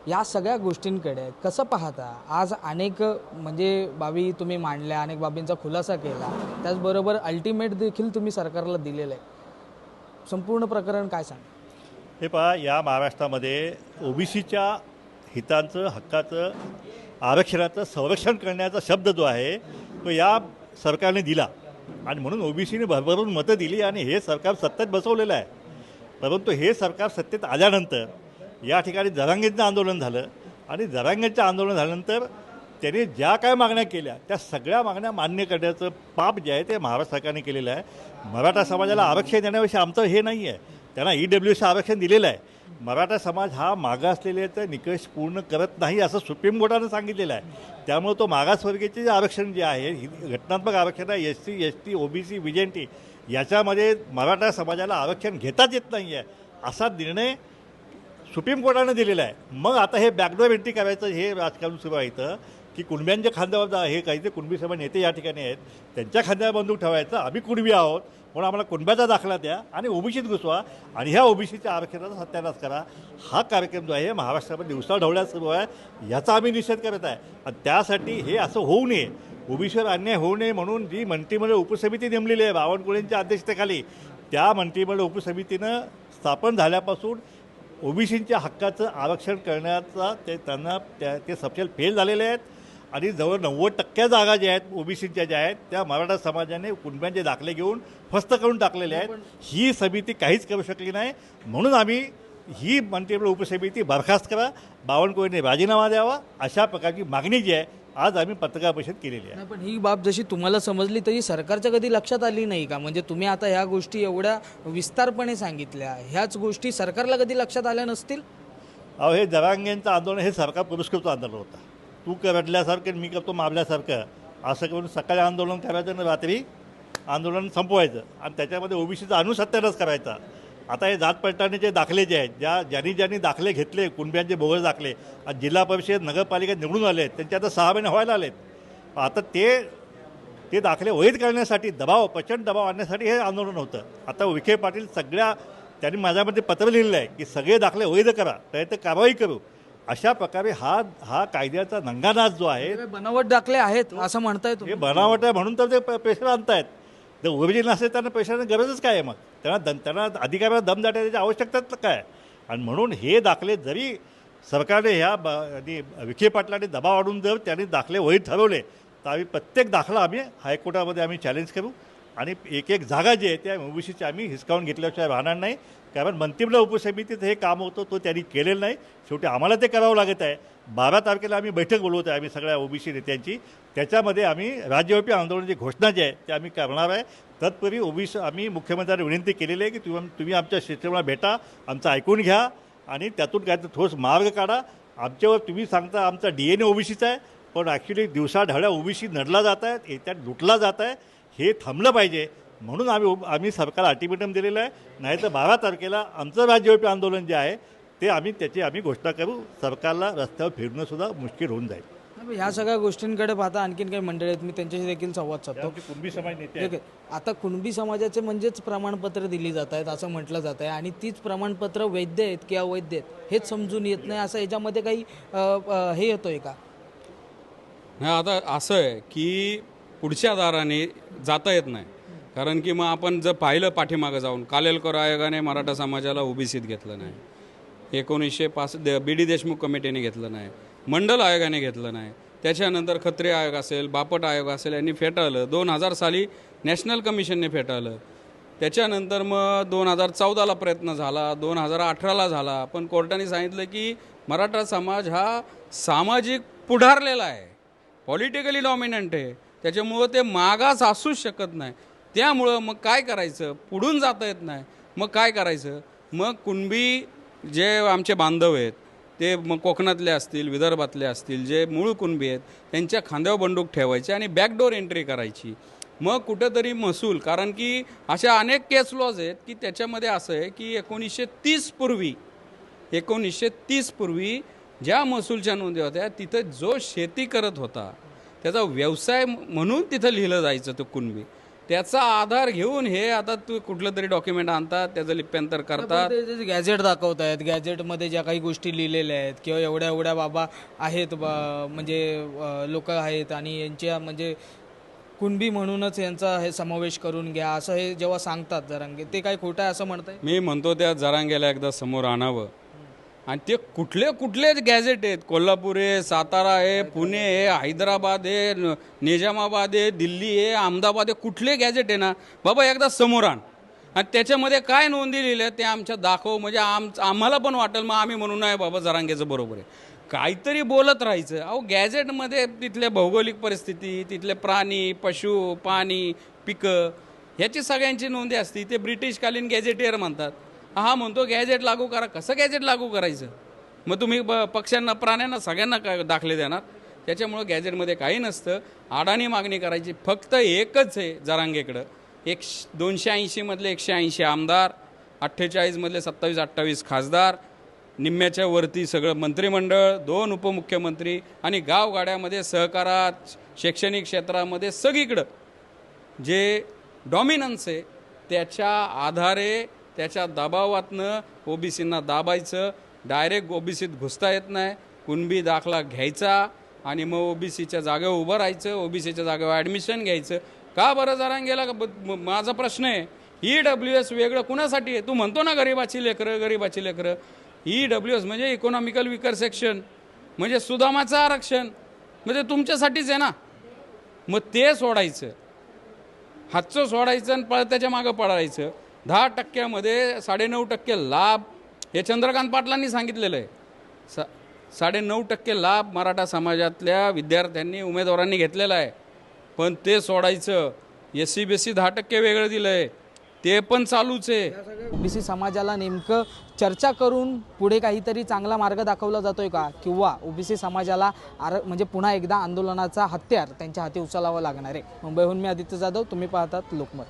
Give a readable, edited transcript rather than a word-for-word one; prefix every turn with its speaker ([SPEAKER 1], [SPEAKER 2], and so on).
[SPEAKER 1] या सगळ्या गोष्टींकडे कसं पाहता? आज अनेक म्हणजे बाबी तुम्ही मांडल्या, अनेक बाबींचा खुलासा केला, त्याचबरोबर अल्टिमेट देखील तुम्ही सरकारला दिलेलं आहे. संपूर्ण प्रकरण काय सांगा?
[SPEAKER 2] हे पहा, या महाराष्ट्रामध्ये ओबीसीच्या हितांचं, हक्काचं, आरक्षणाचं संरक्षण करण्याचा शब्द जो आहे तो या सरकारने दिला आणि म्हणून ओबीसीने भरभरून मतं दिली आणि हे सरकार सत्तेत बसवलेलं आहे. परंतु हे सरकार सत्तेत आल्यानंतर या ठिकाणी जरांगेंचं आंदोलन झालं आणि जरांगेंचं आंदोलन झाल्यानंतर त्यांनी ज्या काय मागण्या केल्या त्या सगळ्या मागण्या मान्य करण्याचं पाप जे आहे ते महाराष्ट्र सरकारने केलेलं आहे. मराठा समाजाला आरक्षण देण्याविषयी आमचं हे नाही आहे. त्यांना EWC आरक्षण दिलेलं आहे. मराठा समाज हा मागासलेल्याचं निकष पूर्ण करत नाही असं सुप्रीम कोर्टानं सांगितलेलं आहे. त्यामुळे तो मागासवर्गीयचे जे आरक्षण जे आहे घटनात्मक आरक्षण आहे SC ST OBC VJNT याच्यामध्ये मराठा समाजाला आरक्षण घेताच येत नाही आहे असा निर्णय सुप्रीम कोर्टानं दिलेलं आहे. मग आता हे बॅकडोर एंट्री करायचं हे राजकारण सुरू आहे इथं की कुणब्यांच्या खांद्यावर हे काही ते कुणबी सभा नेते या ठिकाणी आहेत त्यांच्या खांद्यावर बंदूक ठेवायचं. आम्ही कुणबी आहोत म्हणून आम्हाला कुणब्याचा दाखला द्या आणि ओबीसीत घुसवा आणि ह्या ओबीसीच्या आरक्षणाचा सत्यानाश करा. हा कार्यक्रम जो आहे महाराष्ट्रामध्ये दिवसाढवळ्यात सुरू आहे. याचा आम्ही निषेध करत आहे आणि त्यासाठी हे असं होऊ नये, ओबीसीवर अन्याय होऊ नये म्हणून जी मंत्रिमंडळ उपसमिती नेमलेली आहे बावनकुळेंच्या अध्यक्षतेखाली त्या मंत्रिमंडळ उपसमितीनं स्थापन झाल्यापासून ओबीसींच्या हक्काचं आरक्षण करण्याचा त्यांना ते सपशेल फेल झालेले आहेत आणि जवळ 90% जागा ज्या आहेत ओबीसीच्या ज्या आहेत त्या मराठा समाजाने कुणब्यांचे दाखले घेऊन फस्त करून टाकलेले आहेत. ही समिती काहीच करू शकली नाही म्हणून आम्ही ही मंत्रिमंडळ उपसमिती बरखास्त करा, बावनकुळेने राजीनामा द्यावा अशा प्रकारची मागणी जी आहे आज आम्ही पत्रकार परिषद केलेली आहे.
[SPEAKER 1] पण ही बाब जशी तुम्हाला समजली तरी सरकारच्या कधी लक्षात आली नाही का? म्हणजे तुम्ही आता ह्या गोष्टी एवढ्या विस्तारपणे सांगितल्या, ह्याच गोष्टी सरकारला कधी लक्षात आल्या नसतील?
[SPEAKER 2] अहो, हे जरांगेंचं आंदोलन हे सरकार पुरस्कृत आंदोलन होतं. तू करडल्यासारखं मी करतो मारल्यासारखं असं करून सकाळी आंदोलन करायचं आणि रात्री आंदोलन संपवायचं आणि त्याच्यामध्ये ओबीसीचा अनुसत्यानच करायचा. आता हे जात पडताळणीचे दाखले जे आहेत ज्यांनी दाखले घेतले कुणब्यांचे बोगस दाखले आज जिल्हा परिषद नगरपालिकेत निवडून आले त्यांचे आता 6 महिने व्हायला आलेत. आता ते दाखले वैध करण्यासाठी प्रचंड दबाव आणण्यासाठी हे आंदोलन होतं. आता विखे पाटील त्यांनी माझ्यामध्ये पत्र लिहिलेलं आहे की सगळे दाखले वैध करा तर कारवाई करू. अशा प्रकारे हा कायद्याचा नंगानाच जो आहे
[SPEAKER 1] बनावट दाखले आहेत असं म्हणताय तुम्ही?
[SPEAKER 2] हे बनावट आहे म्हणून तर ते पेशंट आणतायत. जर ओरिजिनल असेल त्यांना पेशंटची गरजच काय आहे? मग त्यांना अधिकाऱ्याला दम दाटायची आवश्यकताच काय? आणि म्हणून हे दाखले जरी सरकारने विखे पाटलांनी दबाव आणून जर त्यांनी दाखले वैध ठरवले तर आम्ही प्रत्येक दाखला आम्ही हायकोर्टामध्ये आम्ही चॅलेंज करू आणि एक जागा जी आहे त्या ओबीसीची आम्ही हिसकावून घेतल्याशिवाय राहणार नाही. कारण मंत्रिमंडळ उपसमितीत हे काम होतं तो त्यांनी केलेलं नाही. शेवटी आम्हाला ते करावं लागत आहे. 12 तारखेला आम्ही बैठक बोलवतो आहे आम्ही सगळ्या ओबीसी नेत्यांची. त्याच्यामध्ये आम्ही राज्यव्यापी आंदोलनाची घोषणा जी आहे ते आम्ही करणार आहे. तत्पूर्वी ओबीसी आम्ही मुख्यमंत्र्यांना विनंती केलेली आहे की तुम्ही आमच्या क्षेत्राला भेटा, आमचं ऐकून घ्या आणि त्यातून काय ठोस मार्ग काढा. आमच्यावर तुम्ही सांगता आमचा DNA ओबीसीचा आहे पण ॲक्च्युली दिवसाढवळ्या ओबीसी नडला जात आहेत, त्यात लुटला जात आहे. हे थांबलं पाहिजे म्हणून आम्ही सरकारला अल्टिमेटम दिलेलं आहे. नाहीतर 12 तारखेला आमचं राज्यव्यापी आंदोलन जे आहे ते आम्ही घोषणा करू. सरकारला रस्त्यावर फिरणंसुद्धा मुश्किल होऊन जाईल.
[SPEAKER 1] ह्या सगळ्या गोष्टींकडे पाहता आणखीन काही मंडळी आहेत, मी त्यांच्याशी देखील संवाद साधतो.
[SPEAKER 2] कुणबी समाज नेते
[SPEAKER 1] ठीक आहे, आता कुणबी समाजाचे म्हणजेच प्रमाणपत्र दिली जात आहेत असं म्हटलं जात आहे आणि तीच प्रमाणपत्र वैध आहेत की अवैध आहेत हेच समजून येत नाही. असं याच्यामध्ये काही हे येतोय का?
[SPEAKER 3] नाही, आता असं आहे की पुढच्या दाराने जाता येत नाही. कारण की मग आपण जर पाहिलं पाठीमागं जाऊन कालेलकर आयोगाने मराठा समाजाला ओबीसीत घेतलं नाही, 1965 BD देशमुख कमिटीने घेतलं नाही, मंडल आयोगाने घेतलं नाही, त्याच्यानंतर खत्रे आयोग असेल, बापट आयोग असेल यांनी फेटाळलं. 2000 साली नॅशनल कमिशनने फेटाळलं. त्याच्यानंतर मग 2014ला प्रयत्न झाला, 2018ला झाला. पण कोर्टाने सांगितलं की मराठा समाज हा सामाजिक पुढारलेला आहे, पॉलिटिकली डॉमिनंट आहे, त्याच्यामुळं ते मागास असूच शकत नाही. त्यामुळं मग काय करायचं, पुढून जाता येत नाही. मग काय करायचं? मग कुणबी जे आमचे बांधव आहेत ते मग कोकणातले असतील, विदर्भातले असतील, जे मूळ कुणबी आहेत त्यांच्या खांद्यावर बंदूक ठेवायची आणि बॅकडोर एंट्री करायची. मग कुठंतरी महसूल, कारण की अशा अनेक केस लॉज आहेत की त्याच्यामध्ये असं आहे की 1930 पूर्वी ज्या महसूलच्या नोंदी होत्या तिथं जो शेती करत होता त्याचा व्यवसाय म्हणून तिथं लिहिलं जायचं तो कुणबी. त्याचा आधार घेऊन हे आता तू कुठलं तरी डॉक्युमेंट आणतात, त्याचं लिप्यांतर करतात.
[SPEAKER 1] गॅजेट दाखवत आहेत, गॅजेटमध्ये ज्या काही गोष्टी लिहिलेल्या आहेत किंवा एवढ्या एवढ्या बाबा आहेत म्हणजे लोक आहेत आणि यांच्या म्हणजे कुणबी म्हणूनच यांचा हे समावेश करून घ्या असं हे जेव्हा सांगतात जरांगे, ते काय खोटं आहे असं म्हणताय?
[SPEAKER 3] मी म्हणतो त्या जरांगेला एकदा समोर आणावं आणि ते कुठले गॅजेट आहेत, कोल्हापूर आहे, सातारा आहे, पुणे आहे, हैदराबाद आहे, निजामाबाद आहे, दिल्ली आहे, अहमदाबाद आहे, कुठले गॅजेट आहे ना बाबा एकदा समोर आण आणि त्याच्यामध्ये काय नोंदी लिहिल्या ते आमच्या दाखव, म्हणजे आम्हाला पण वाटेल, मग आम्ही म्हणू नाही बाबा जरांगेचं बरोबर आहे. काहीतरी बोलत राहायचं. अहो गॅजेटमध्ये तिथल्या भौगोलिक परिस्थिती, तिथले प्राणी, पशु, पाणी, पिकं ह्याची सगळ्यांची नोंदी असते. ते ब्रिटिशकालीन गॅजेटियर म्हणतात. हा म्हणतो गॅजेट लागू करा. कसं गॅजेट लागू करायचं? मग तुम्ही पक्ष्यांना, प्राण्यांना, सगळ्यांना काय दाखले देणार? त्याच्यामुळं गॅजेटमध्ये काही नसतं. अडाणी मागणी करायची फक्त एकच आहे जरांगेकडं. 280 मधले 180 आमदार, 48 मधले 27-28 खासदार, निम्म्याच्या वरती सगळं मंत्रिमंडळ, 2 उपमुख्यमंत्री आणि गावगाड्यामध्ये, सहकारात, शैक्षणिक क्षेत्रामध्ये सगळीकडं जे डॉमिनन्स आहे त्याच्या आधारे, त्याच्या दबावातनं ओबीसींना दाबायचं. डायरेक्ट ओबीसीत घुसता येत नाही. कुणबी दाखला घ्यायचा आणि मग ओबीसीच्या जागेवर उभं राहायचं, ओबीसीच्या जागेवर ॲडमिशन घ्यायचं. का बरं जरांगेला? माझा प्रश्न आहे, EWS वेगळं कुणासाठी आहे? तू म्हणतो ना गरीबाची लेकरं. EWS म्हणजे इकॉनॉमिकल विकर सेक्शन, म्हणजे सुदामाचं आरक्षण, म्हणजे तुमच्यासाठीच आहे ना. मग ते सोडायचं, हातचं सोडायचं आणि त्याच्या मागं पडायचं. 10% 9.5% लाभ हे चंद्रकांत पाटलांनी सांगितलेलं आहे. 9.5% लाभ मराठा समाजातल्या विद्यार्थ्यांनी, उमेदवारांनी घेतलेला आहे. पण ते सोडायचं. SC-BC 10% वेगळं दिलं आहे, ते पण चालूच आहे.
[SPEAKER 1] ओबीसी समाजाला नेमकं चर्चा करून पुढे काहीतरी चांगला मार्ग दाखवला जातोय का, किंवा ओबीसी समाजाला म्हणजे पुन्हा एकदा आंदोलनाचा हत्यार त्यांच्या हाती उचलावं लागणार आहे? मुंबईहून मी आदित्य जाधव, तुम्ही पाहतात लोकमत.